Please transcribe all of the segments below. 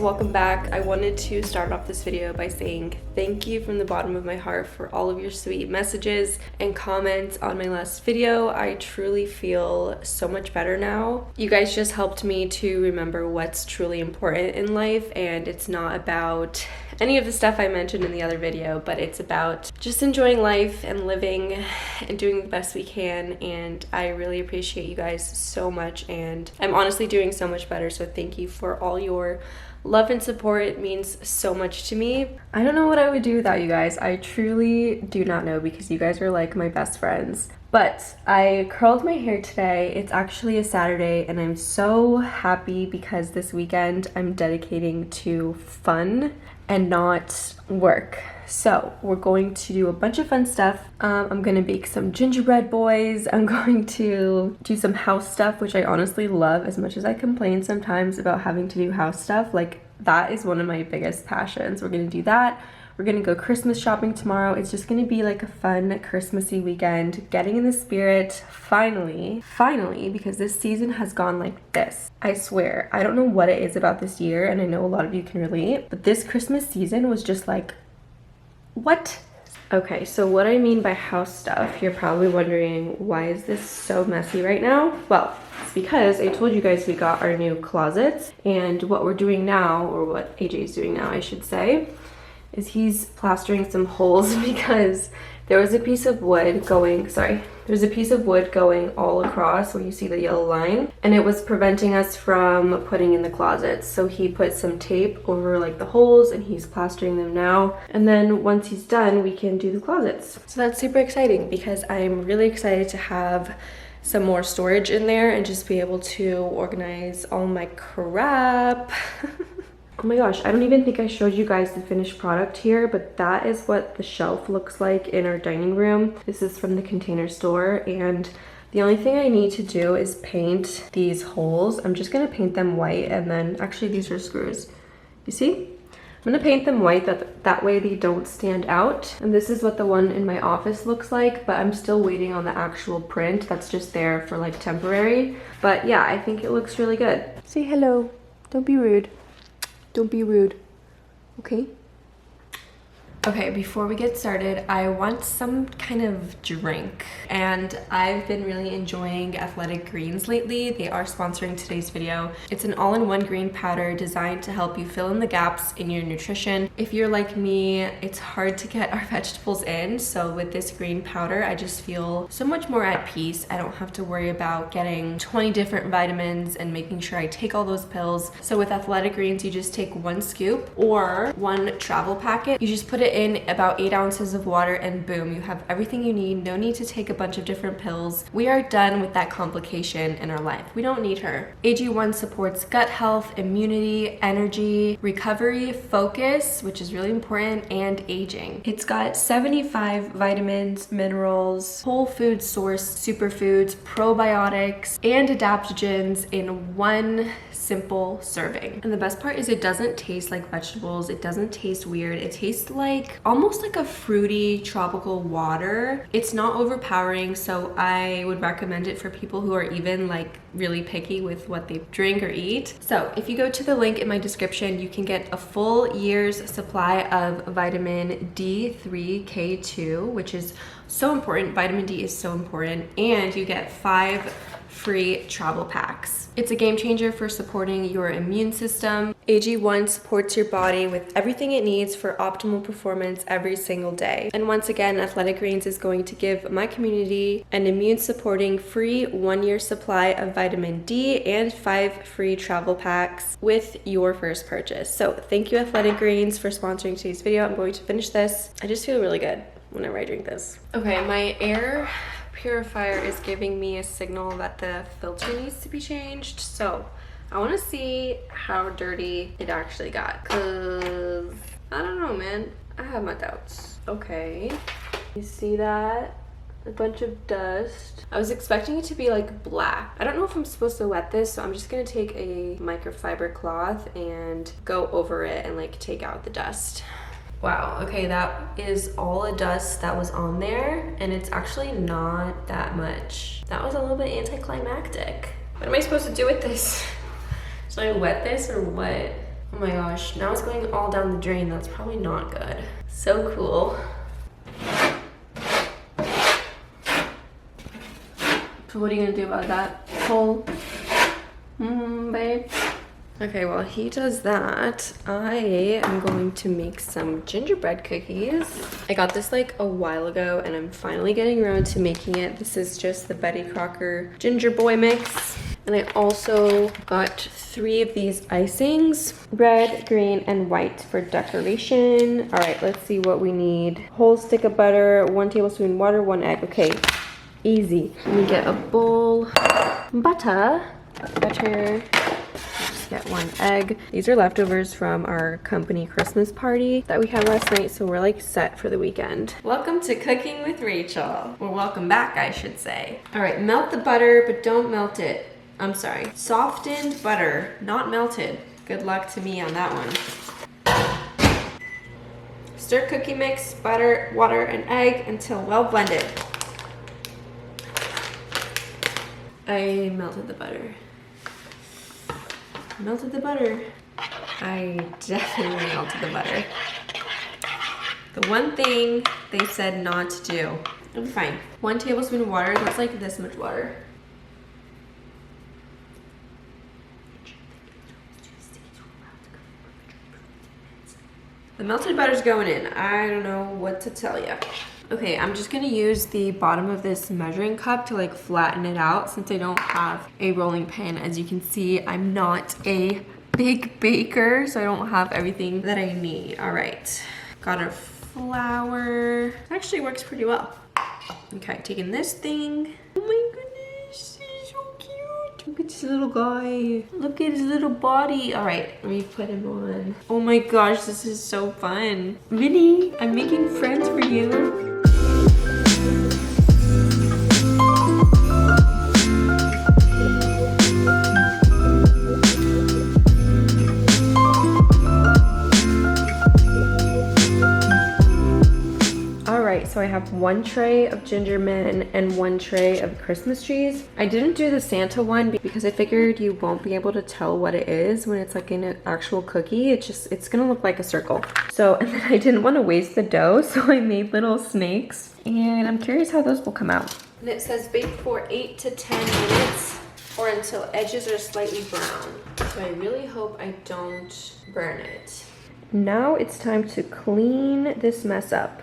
welcome back. I wanted to start off this video by saying thank you from the bottom of my heart for all of your sweet messages and comments on my last video. I truly feel so much better now. You guys just helped me to remember what's truly important in life, and it's not about any of the stuff I mentioned in the other video, but it's about just enjoying life and living and doing the best we can. And I really appreciate you guys so much, and I'm honestly doing so much better, so thank you for all your love and support. It means so much to me. I don't know what I would do without you guys. I truly do not know, because you guys are like my best friends. But I curled my hair today. It's actually a Saturday, and I'm so happy because this weekend I'm dedicating to fun and not work. So we're going to do a bunch of fun stuff. I'm gonna bake some gingerbread boys. I'm going to do some house stuff, which I honestly love. As much as I complain sometimes about having to do house stuff, like that is one of my biggest passions. We're gonna do that. We're gonna go Christmas shopping tomorrow. It's just gonna be like a fun Christmassy weekend, getting in the spirit, finally, because this season has gone like this. I swear, I don't know what it is about this year, and I know a lot of you can relate, but this Christmas season was just like, what? Okay, so what I mean by house stuff, you're probably wondering, why is this so messy right now? Well, it's because I told you guys we got our new closets, and what we're doing now, or what AJ is doing now, I should say, is he's plastering some holes because there was a piece of wood going, there's a piece of wood going all across where you see the yellow line, and it was preventing us from putting in the closets. So he put some tape over like the holes, and he's plastering them now. And then once he's done, we can do the closets. So that's super exciting because I'm really excited to have some more storage in there and just be able to organize all my crap. Oh my gosh, I don't even think I showed you guys the finished product here, but that is what the shelf looks like in our dining room. This is from the Container Store, and the only thing I need to do is paint these holes. I'm just gonna paint them white, and then actually these are screws. You see? I'm gonna paint them white, that way they don't stand out. And this is what the one in my office looks like, but I'm still waiting on the actual print. That's just there for like temporary. But yeah, I think it looks really good. Say hello, don't be rude. Don't be rude, okay? Okay, before we get started, I want some kind of drink, and I've been really enjoying Athletic Greens lately. They are sponsoring today's video. It's an all-in-one green powder designed to help you fill in the gaps in your nutrition. If you're like me, it's hard to get our vegetables in, so with this green powder, I just feel so much more at peace. I don't have to worry about getting 20 different vitamins and making sure I take all those pills. So with Athletic Greens, you just take 1 scoop or 1 travel packet. You just put it in about 8 ounces of water, and boom, you have everything you need. No need to take a bunch of different pills. We are done with that complication in our life. We don't need her. AG1 supports gut health, immunity, energy, recovery, focus, which is really important, and aging. It's got 75 vitamins, minerals, whole food source superfoods, probiotics, and adaptogens in 1 simple serving. And the best part is it doesn't taste like vegetables. It doesn't taste weird. It tastes like almost like a fruity tropical water. It's not overpowering, so I would recommend it for people who are even like really picky with what they drink or eat. So if you go to the link in my description, you can get a full year's supply of vitamin D3K2, which is so important. Vitamin D is so important, and you get 5 free travel packs. It's a game changer for supporting your immune system. AG1 supports your body with everything it needs for optimal performance every single day. And once again, Athletic Greens is going to give my community an immune supporting free 1-year supply of vitamin D and 5 free travel packs with your first purchase. So thank you, Athletic Greens, for sponsoring today's video. I'm going to finish this. I just feel really good whenever I drink this. Okay, my air purifier is giving me a signal that the filter needs to be changed, so I want to see how dirty it actually got, because I don't know, man, I have my doubts. Okay, you see that? A bunch of dust. I was expecting it to be like black. I don't know if I'm supposed to wet this, so I'm just gonna take a microfiber cloth and go over it and like take out the dust. Wow, okay, that is all the dust that was on there, and it's actually not that much. That was a little bit anticlimactic. What am I supposed to do with this? Should I wet this or what? Oh my gosh, now it's going all down the drain. That's probably not good. So cool. So what are you gonna do about that hole? Babe. Okay, while he does that, I am going to make some gingerbread cookies. I got this like a while ago and I'm finally getting around to making it. This is just the Betty Crocker Ginger Boy mix. And I also got 3 of these icings, red, green, and white for decoration. All right, let's see what we need. Whole stick of butter, 1 tablespoon water, 1 egg. Okay, easy. Let me get a bowl, butter. Just get 1 egg. These are leftovers from our company Christmas party that we had last night, so we're like set for the weekend. Welcome to Cooking with Rachel. Or welcome back, I should say. All right, melt the butter, but don't melt it. I'm sorry, softened butter, not melted. Good luck to me on that one. Stir cookie mix, butter, water, and egg until well blended. I melted the butter. Melted the butter. I definitely melted the butter. The one thing they said not to do. It'll be fine. 1 tablespoon of water, that's like this much water. The melted butter's going in. I don't know what to tell you. Okay, I'm just gonna use the bottom of this measuring cup to like flatten it out since I don't have a rolling pin. As you can see, I'm not a big baker, so I don't have everything that I need. All right, got our flour. It actually works pretty well. Okay, taking this thing. Oh my goodness, he's so cute. Look at this little guy. Look at his little body. All right, let me put him on. Oh my gosh, this is so fun. Minnie, I'm making friends for you. So I have 1 tray of ginger men and 1 tray of Christmas trees. I didn't do the Santa one because I figured you won't be able to tell what it is when it's like an actual cookie. It's gonna look like a circle. So, and then I didn't want to waste the dough, so I made little snakes. And I'm curious how those will come out. And it says bake for 8 to 10 minutes or until edges are slightly brown. So I really hope I don't burn it. Now it's time to clean this mess up.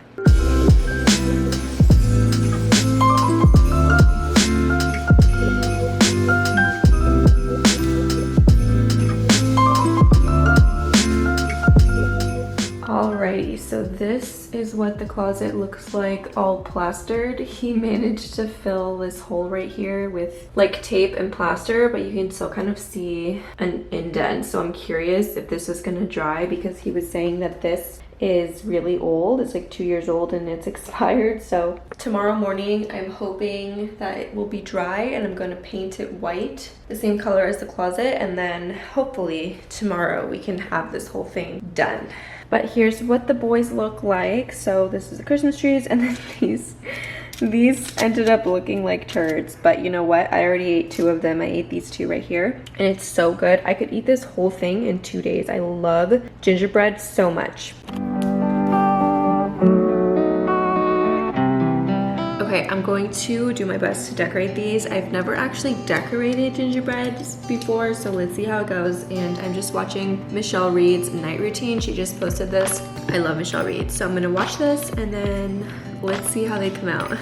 Alrighty, so this is what the closet looks like all plastered. He managed to fill this hole right here with like tape and plaster, but you can still kind of see an indent. So I'm curious if this is gonna dry because he was saying that this is really old. It's like 2 years old and it's expired. So tomorrow morning I'm hoping that it will be dry and I'm going to paint it white, the same color as the closet, and then hopefully tomorrow we can have this whole thing done. But here's what the boys look like. So this is the Christmas trees, and then these ended up looking like turds, but you know what? I already ate 2 of them. I ate these 2 right here, and it's so good. I could eat this whole thing in 2 days. I love gingerbread so much. Okay, I'm going to do my best to decorate these. I've never actually decorated gingerbreads before, so let's see how it goes. And I'm just watching Michelle Reed's night routine. She just posted this. I love Michelle Reed, so I'm gonna watch this and then let's see how they come out.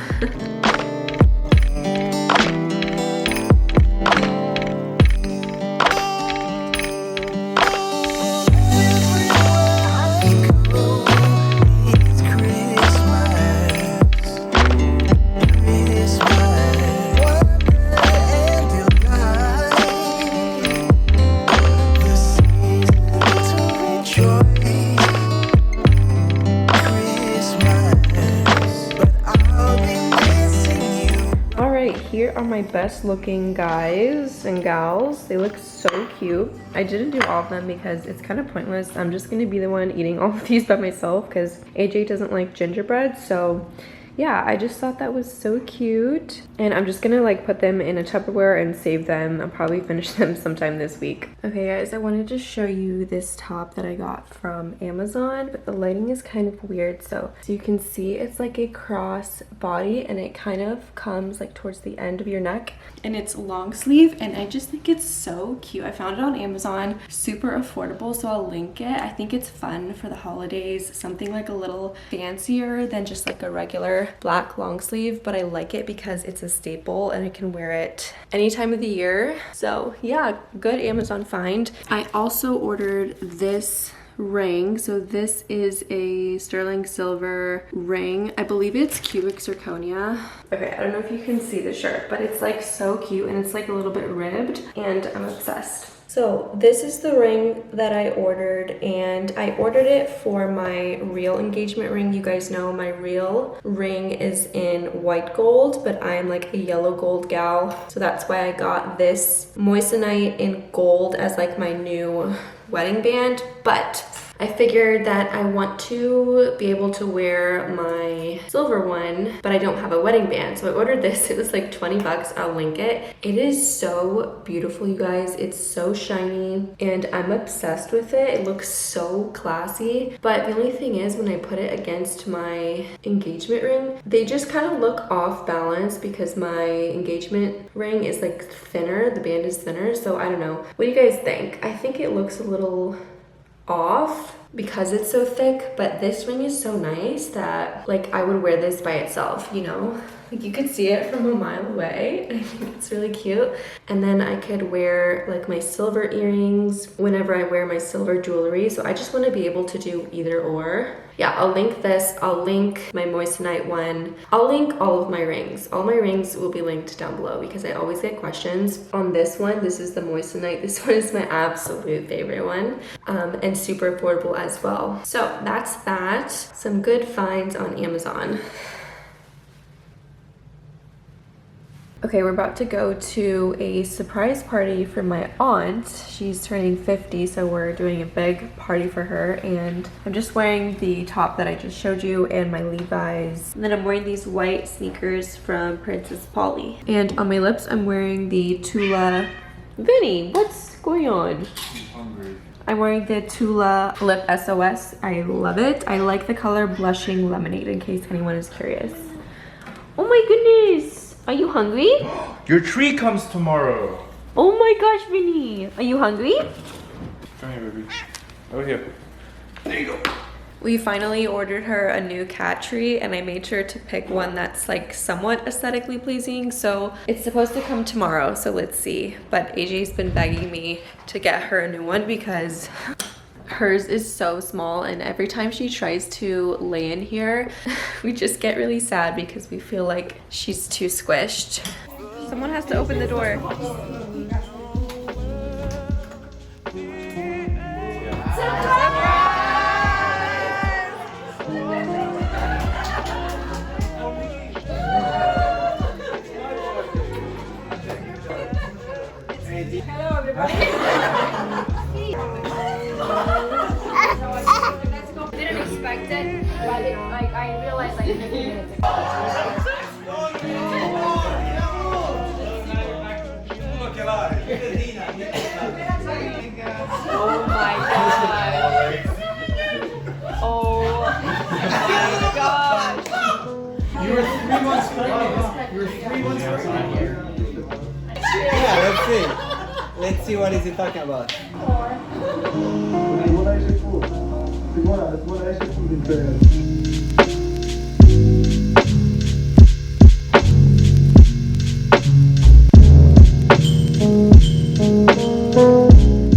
Here are my best looking guys and gals. They look so cute. I didn't do all of them because it's kind of pointless. I'm just gonna be the one eating all of these by myself because AJ doesn't like gingerbread, so yeah, I just thought that was so cute. And I'm just gonna like put them in a Tupperware and save them. I'll probably finish them sometime this week. Okay guys, I wanted to show you this top that I got from Amazon, but the lighting is kind of weird. So you can see it's like a cross body and it kind of comes like towards the end of your neck. And it's long sleeve and I just think it's so cute. I found it on Amazon, super affordable, so I'll link it. I think it's fun for the holidays, something like a little fancier than just like a regular black long sleeve, but I like it because it's a staple and I can wear it any time of the year. So yeah, good Amazon find. I also ordered this ring. So this is a sterling silver ring. I believe it's cubic zirconia. Okay, I don't know if you can see the shirt, but it's like so cute and it's like a little bit ribbed and I'm obsessed. So this is the ring that I ordered, and I ordered it for my real engagement ring. You guys know my real ring is in white gold, but I'm like a yellow gold gal. So that's why I got this moissanite in gold as like my new wedding band. But I figured that I want to be able to wear my silver one, but I don't have a wedding band. So I ordered this. It was like 20 bucks. I'll link it. It is so beautiful, you guys. It's so shiny and I'm obsessed with it. It looks so classy. But the only thing is when I put it against my engagement ring, they just kind of look off balance because my engagement ring is like thinner. The band is thinner. So I don't know. What do you guys think? I think it looks a little off because it's so thick, but this ring is so nice that like I would wear this by itself, you know? Like you could see it from a mile away. I think it's really cute. And then I could wear like my silver earrings whenever I wear my silver jewelry. So I just want to be able to do either or. Yeah, I'll link this. I'll link my moissanite one. I'll link all of my rings. All my rings will be linked down below because I always get questions on this one. This is the moissanite. This one is my absolute favorite one, and super affordable as well. So that's that. Some good finds on Amazon. Okay, we're about to go to a surprise party for my aunt. She's turning 50, so we're doing a big party for her. And I'm just wearing the top that I just showed you and my Levi's. And then I'm wearing these white sneakers from Princess Polly. And on my lips, I'm wearing the Tula. Vinny, what's going on? I'm hungry. I'm wearing the Tula Lip SOS. I love it. I like the color Blushing Lemonade, in case anyone is curious. Oh my goodness! Are you hungry? Your tree comes tomorrow. Oh my gosh, Vinny! Are you hungry? Come here, baby. Over here. There you go. We finally ordered her a new cat tree and I made sure to pick one that's like somewhat aesthetically pleasing. So it's supposed to come tomorrow, so let's see. But AJ's been begging me to get her a new one because hers is so small and every time she tries to lay in here, we just get really sad because we feel like she's too squished. Someone has to open the door. Hello, everybody. Didn't expect it, but I realized like 15 minutes ago. Oh my god. Oh my gosh. You were 3 months pregnant. You were 3 months pregnant. Yeah, let's see. Let's see what is he talking about.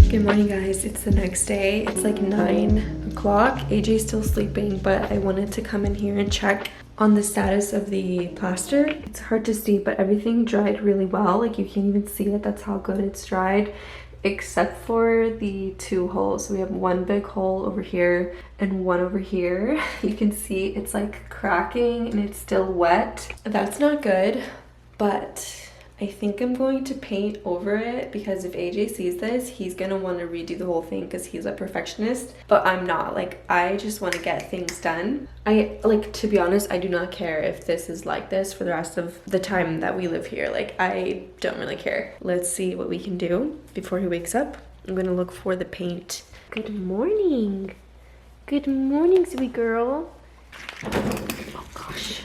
Good morning, guys. It's the next day. It's like 9 o'clock. AJ's still sleeping, but I wanted to come in here and check on the status of the plaster. It's hard to see, but everything dried really well. Like you can't even see it. That's how good it's dried, except for the 2 holes. So we have one big hole over here and one over here. You can see it's like cracking and it's still wet. That's not good, but I think I'm going to paint over it because if AJ sees this, he's gonna want to redo the whole thing because he's a perfectionist, but I'm not. Like, I just want to get things done. To be honest, I do not care if this is like this for the rest of the time that we live here. Like, I don't really care. Let's see what we can do before he wakes up. I'm gonna look for the paint. Good morning. Good morning, sweet girl. Oh gosh.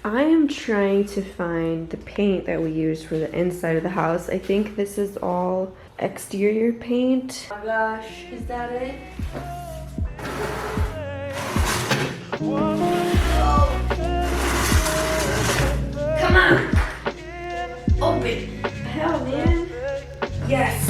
I am trying to find the paint that we use for the inside of the house. I think this is all exterior paint. Oh my gosh, is that it? Come on! Open! Hell, man. Yes!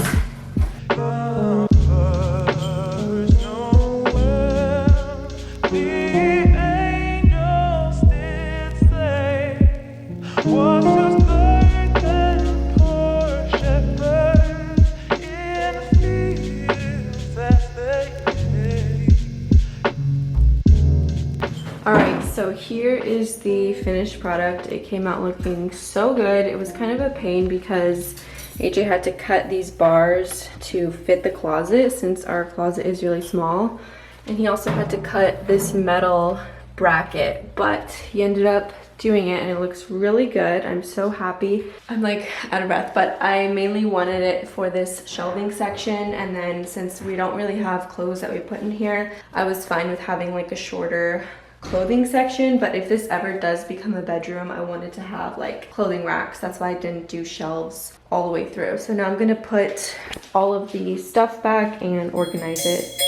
Alright, so here is the finished product. It came out looking so good. It was kind of a pain because AJ had to cut these bars to fit the closet since our closet is really small. And he also had to cut this metal bracket, but he ended up doing it and it looks really good. I'm so happy. I'm like out of breath, but I mainly wanted it for this shelving section, and then since we don't really have clothes that we put in here, I was fine with having like a shorter clothing section. But if this ever does become a bedroom, I wanted to have like clothing racks. That's why I didn't do shelves all the way through. So now I'm gonna put all of the stuff back and organize it.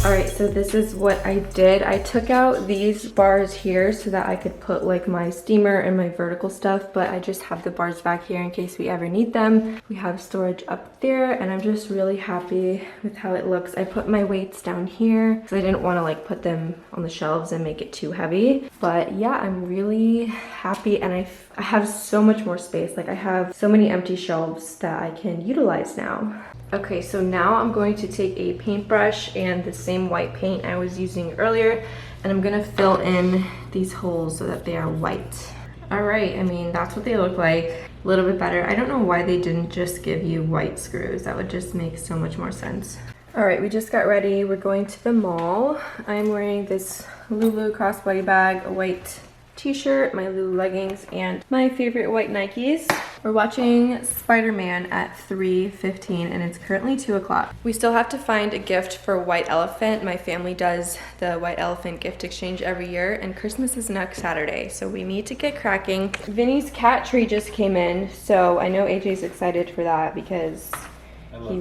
Alright, so this is what I did. I took out these bars here so that I could put like my steamer and my vertical stuff, but I just have the bars back here in case we ever need them. We have storage up there, and I'm just really happy with how it looks. I put my weights down here because I didn't want to like put them on the shelves and make it too heavy. But yeah, I'm really happy, and I have so much more space. Like, I have so many empty shelves that I can utilize now. Okay, so now I'm going to take a paintbrush and the same white paint I was using earlier, and I'm gonna fill in these holes so that they are white. All right, I mean, that's what they look like. A little bit better. I don't know why they didn't just give you white screws. That would just make so much more sense. All right, we just got ready. We're going to the mall. I'm wearing this Lulu crossbody bag, a white t-shirt, my Lulu leggings, and my favorite white Nikes. We're watching Spider-Man at 3:15 and it's currently 2 o'clock. We still have to find a gift for White Elephant. My family does the White Elephant gift exchange every year, and Christmas is next Saturday, so we need to get cracking. Vinny's cat tree just came in, so I know AJ's excited for that because he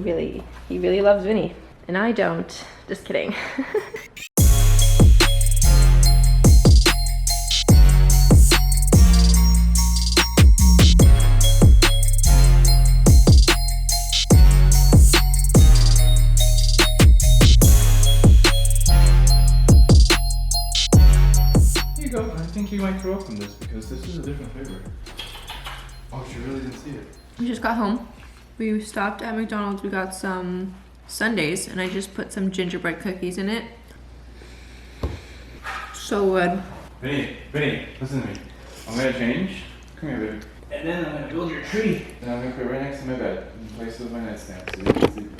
really loves Vinny. And I don't. Just kidding. I think you might throw up from this because this is a different flavor. Oh, she really didn't see it. We just got home. We stopped at McDonald's. We got some sundaes, and I just put some gingerbread cookies in it. So good. Vinny, listen to me. I'm gonna change. Come here, baby. And then I'm gonna build your tree. And I'm gonna put it right next to my bed, in place of my nightstand, so you can sleep.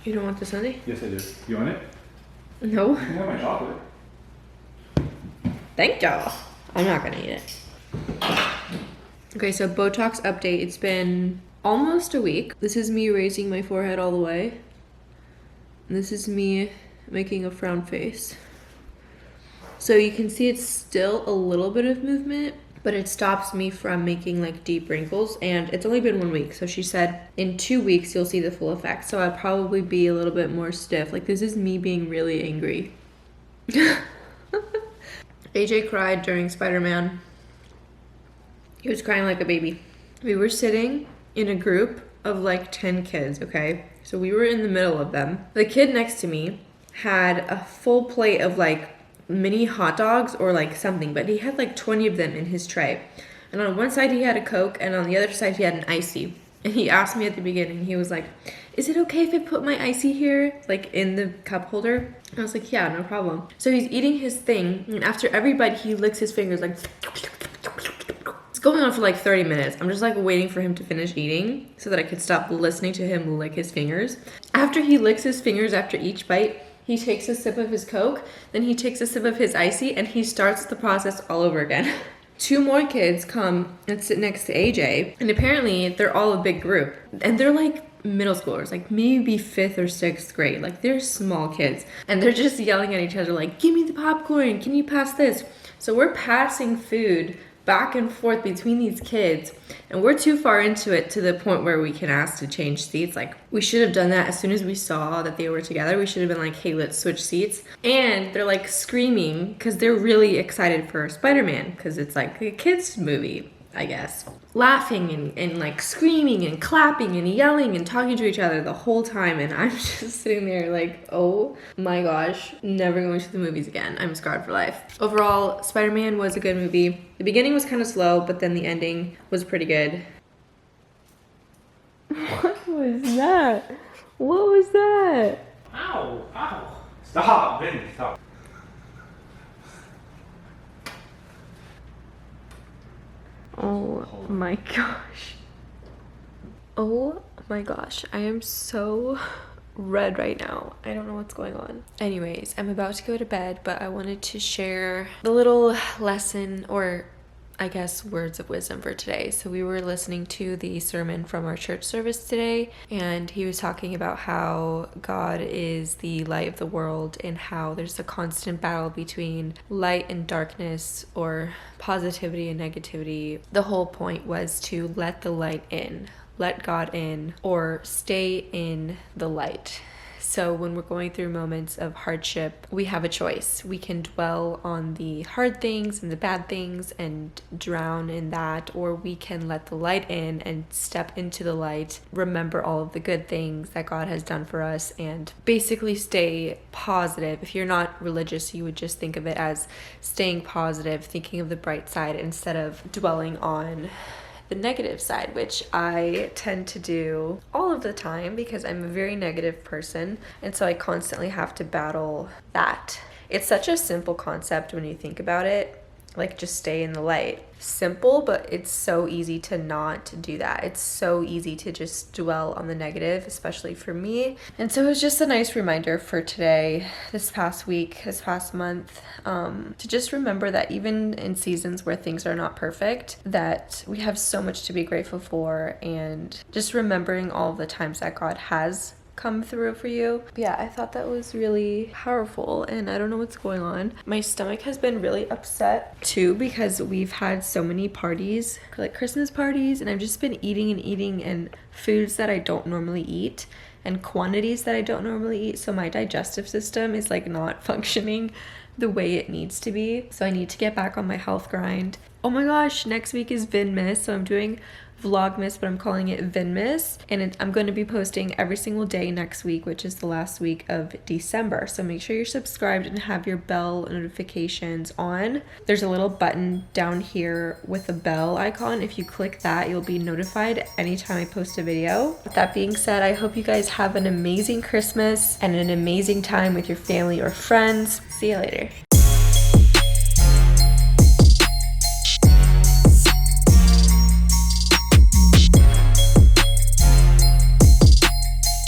You don't want the sundae? Yes, I do. You want it? No. You can have my chocolate. Thank y'all. I'm not gonna eat it. Okay, so Botox update. It's been almost a week. This is me raising my forehead all the way. And this is me making a frown face. So you can see it's still a little bit of movement, but it stops me from making like deep wrinkles, and it's only been 1 week. So she said in 2 weeks you'll see the full effect. So I'll probably be a little bit more stiff. Like, this is me being really angry. AJ cried during Spider-Man. He was crying like a baby. We were sitting in a group of like 10 kids, okay? So we were in the middle of them. The kid next to me had a full plate of like mini hot dogs or like something, but he had like 20 of them in his tray. And on one side he had a Coke, and on the other side he had an icy. And he asked me at the beginning, he was like, is it okay if I put my icy here, like in the cup holder? I was like, yeah, no problem. So he's eating his thing, and after every bite he licks his fingers like, it's going on for like 30 minutes. I'm just like waiting for him to finish eating so that I could stop listening to him lick his fingers. After he licks his fingers after each bite, he takes a sip of his Coke, then he takes a sip of his icy, and he starts the process all over again. 2 more kids come and sit next to AJ, and apparently they're all a big group, and they're like middle schoolers, like maybe 5th or 6th grade. Like they're small kids, and they're just yelling at each other like, give me the popcorn, can you pass this? So we're passing food back and forth between these kids, and we're too far into it to the point where we can ask to change seats. Like we should have done that as soon as we saw that they were together. We should have been like, hey, let's switch seats. And they're like screaming because they're really excited for Spider-Man, because it's like a kids movie, I guess. Laughing and like screaming and clapping and yelling and talking to each other the whole time, and I'm just sitting there like, oh my gosh, never going to the movies again. I'm scarred for life. Overall, Spider-Man was a good movie. The beginning was kind of slow, but then the ending was pretty good. What was that? What was that? Ow! Ow! Stop, Vinny, stop. Oh my gosh. Oh my gosh. I am so red right now. I don't know what's going on. Anyways, I'm about to go to bed, but I wanted to share the little lesson, or I guess words of wisdom for today. So we were listening to the sermon from our church service today, and he was talking about how God is the light of the world and how there's a constant battle between light and darkness, or positivity and negativity. The whole point was to let the light in, let God in, or stay in the light. So when we're going through moments of hardship, we have a choice. We can dwell on the hard things and the bad things and drown in that, or we can let the light in and step into the light, remember all of the good things that God has done for us, and basically stay positive. If you're not religious, you would just think of it as staying positive, thinking of the bright side instead of dwelling on the negative side, which I tend to do all of the time because I'm a very negative person, and so I constantly have to battle that. It's such a simple concept when you think about it, like just stay in the light. Simple, but it's so easy to not do that. It's so easy to just dwell on the negative, especially for me. And so it was just a nice reminder for today, this past week, this past month, to just remember that even in seasons where things are not perfect, that we have so much to be grateful for, and just remembering all the times that God has come through for you. But yeah, I thought that was really powerful, and I don't know what's going on. My stomach has been really upset too because we've had so many parties, like Christmas parties, and I've just been eating and foods that I don't normally eat and quantities that I don't normally eat, so my digestive system is like not functioning the way it needs to be. So I need to get back on my health grind. Oh my gosh, next week is Vinmas, so I'm doing Vlogmas, but I'm calling it Vinmas, and I'm going to be posting every single day next week, which is the last week of December. So make sure you're subscribed and have your bell notifications on. There's a little button down here with a bell icon. If you click that, you'll be notified anytime I post a video. With that being said, I hope you guys have an amazing Christmas and an amazing time with your family or friends. See you later.